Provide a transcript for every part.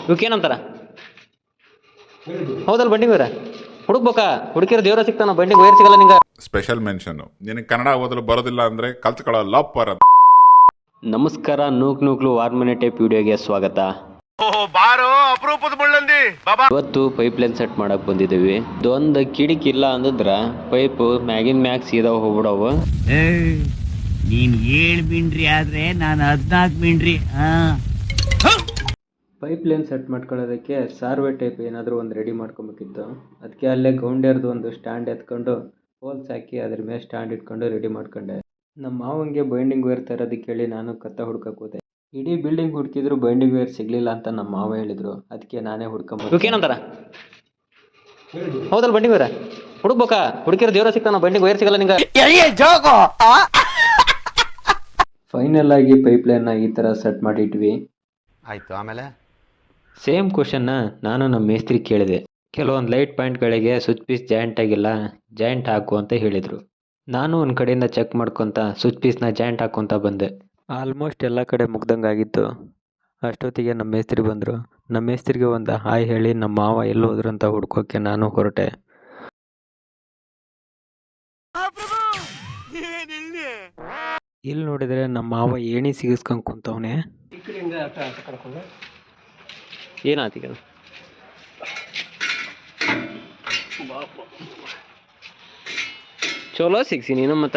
ಇವಕ್ಕೇನಂತಾರ? ಹೌದಲ್ಲ ಬಂಡಿಗೋರ ಹುಡುಕ್ಬೇಕಾ? ಹುಡುಕಿರ ದೇವ್ರ ಸಿಗ್ತಾನ, ಬಂಡಿಗೆ ವೈರ್ ಸಿಗಲ್ಲ ನಿಂಗ. ಸ್ಪೆಷಲ್ ಮೆನ್ಷನ್, ನಿನಗೆ ಕನ್ನಡ ಓದಲು ಬರೋದಿಲ್ಲ ಅಂದ್ರೆ ಕಲ್ತ್ಕೊಳ್ಳೋ ಪರ. ನಮಸ್ಕಾರ, ನೂಕ್ಲು ವಾರ್ಮನೆ ಟೈಪ್ ವಿಡಿಯೋಗೆ ಸ್ವಾಗತ. ಇವತ್ತು ಪೈಪ್ ಲೈನ್ ಸೆಟ್ ಮಾಡಕ್ ಬಂದಿದ್ದೀವಿ. ಇದೊಂದು ಕಿಡಿಕಿ ಇಲ್ಲ ಅಂದಿದ್ರ ಪೈಪ್ ಮ್ಯಾಗಿನ್ ಮ್ಯಾಗ್ ಸೀದಾ ಹೋಗ್ಬಿಡವು. ನೀನ್ 7 ಮಿಂಡ್ರಿ ಆದ್ರೆ ನಾನು 14 ಮಿಂಡ್ರಿ. ಪೈಪ್ ಲೈನ್ ಸೆಟ್ ಮಾಡ್ಕೊಳ್ಳೋದಕ್ಕೆ ಸಾರ್ವೆ ಟೈಪ್ ಏನಾದರೂ ಒಂದು ರೆಡಿ ಮಾಡ್ಕೊಬೇಕಿತ್ತು. ಅದಕ್ಕೆ ಅಲ್ಲೇ ಗೌಂಡ್ಯರ್ದು ಒಂದು ಸ್ಟ್ಯಾಂಡ್ ಎತ್ಕೊಂಡು ಹೋಲ್ಸ್ ಹಾಕಿ ಅದ್ರ ಮೇಲೆ ಸ್ಟ್ಯಾಂಡ್ ಇಟ್ಕೊಂಡು ರೆಡಿ ಮಾಡ್ಕೊಂಡೆ. ನಮ್ಮ ಮಾವಂಗೆ ಬೈಂಡಿಂಗ್ ವೈರ್ ತರೋದಕ್ಕೆ ಹೇಳಿ ನಾನು ಕತ್ತ ಹುಡ್ಕಕ್ಕೆ ಹೋದೆ. ಇಡೀ ಬಿಲ್ಡಿಂಗ್ ಹುಡುಕಿದ್ರು ಬೈಂಡಿಂಗ್ ವೈರ್ ಸಿಗ್ಲಿಲ್ಲ ಅಂತ ನಮ್ಮ ಮಾವ ಹೇಳಿದ್ರು. ಅದಕ್ಕೆ ನಾನೇ ಹುಡ್ಕೊಂಬ. ಏನಂತಾರ? ಹೌದಲ್ಲ ಬಂಡಿಂಗ್ ವೈರ ಹುಡುಕ್ಬೇಕಾ? ಹುಡುಕಿರ ದೇವ್ರ ಸಿಗ್ತಾನ, ಬಂಡಿಂಗ್ ವೈರ್ ಸಿಗಲ್ಲ ನಿಂಗ. ಫೈನಲ್ ಆಗಿ ಪೈಪ್ ಲೈನ್ ಈ ತರ ಸೆಟ್ ಮಾಡಿಟ್ವಿ. ಆಯ್ತು, ಆಮೇಲೆ ಸೇಮ್ ಕ್ವಶನ್ನ ನಾನು ನಮ್ಮ ಮೇಸ್ತ್ರಿ ಕೇಳಿದೆ. ಕೆಲವೊಂದು ಲೈಟ್ ಪಾಯಿಂಟ್ಗಳಿಗೆ ಸ್ವಿಚ್ ಪೀಸ್ ಜಾಯಿಂಟ್ ಆಗಿಲ್ಲ, ಜಾಯಿಂಟ್ ಹಾಕು ಅಂತ ಹೇಳಿದರು. ನಾನು ಒಂದು ಕಡೆಯಿಂದ ಚೆಕ್ ಮಾಡ್ಕೊತ ಸ್ವಿಚ್ ಪೀಸ್ನ ಜಾಯಿಂಟ್ ಹಾಕ್ಕೊತ ಬಂದೆ. ಆಲ್ಮೋಸ್ಟ್ ಎಲ್ಲ ಕಡೆ ಮುಗ್ದಂಗಾಗಿತ್ತು. ಅಷ್ಟೊತ್ತಿಗೆ ನಮ್ಮ ಮೇಸ್ತ್ರಿ ಬಂದರು. ನಮ್ಮ ಮೇಸ್ತ್ರಿಗೆ ಒಂದು ಹಾಯ್ ಹೇಳಿ ನಮ್ಮ ಮಾವ ಎಲ್ಲಿ ಹೋದ್ರು ಅಂತ ಹುಡ್ಕೋಕ್ಕೆ ನಾನು ಹೊರಟೆ. ಇಲ್ಲಿ ನೋಡಿದರೆ ನಮ್ಮ ಮಾವ ಏಣಿ ಸಿಗಿಸ್ಕೊಂಡು ಕುಂತವನೆ. ಏನಾತೀಗ ಚಲೋ ಸಿಗ್ಸಿ ನೀನು ಮತ್ತ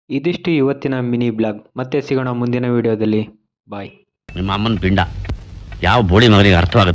ಇದಿಷ್ಟು ಇವತ್ತಿನ ಮಿನಿ ಬ್ಲಾಗ್. ಮತ್ತೆ ಸಿಗೋಣ ಮುಂದಿನ ವಿಡಿಯೋದಲ್ಲಿ. ಬಾಯ್. ನಿಮ್ಮ ಅಮ್ಮನ ಪಿಂಡ ಯಾವ ಬೋಳಿ ಮಗನಿಗೆ ಅರ್ಥವಾಗುತ್ತೆ?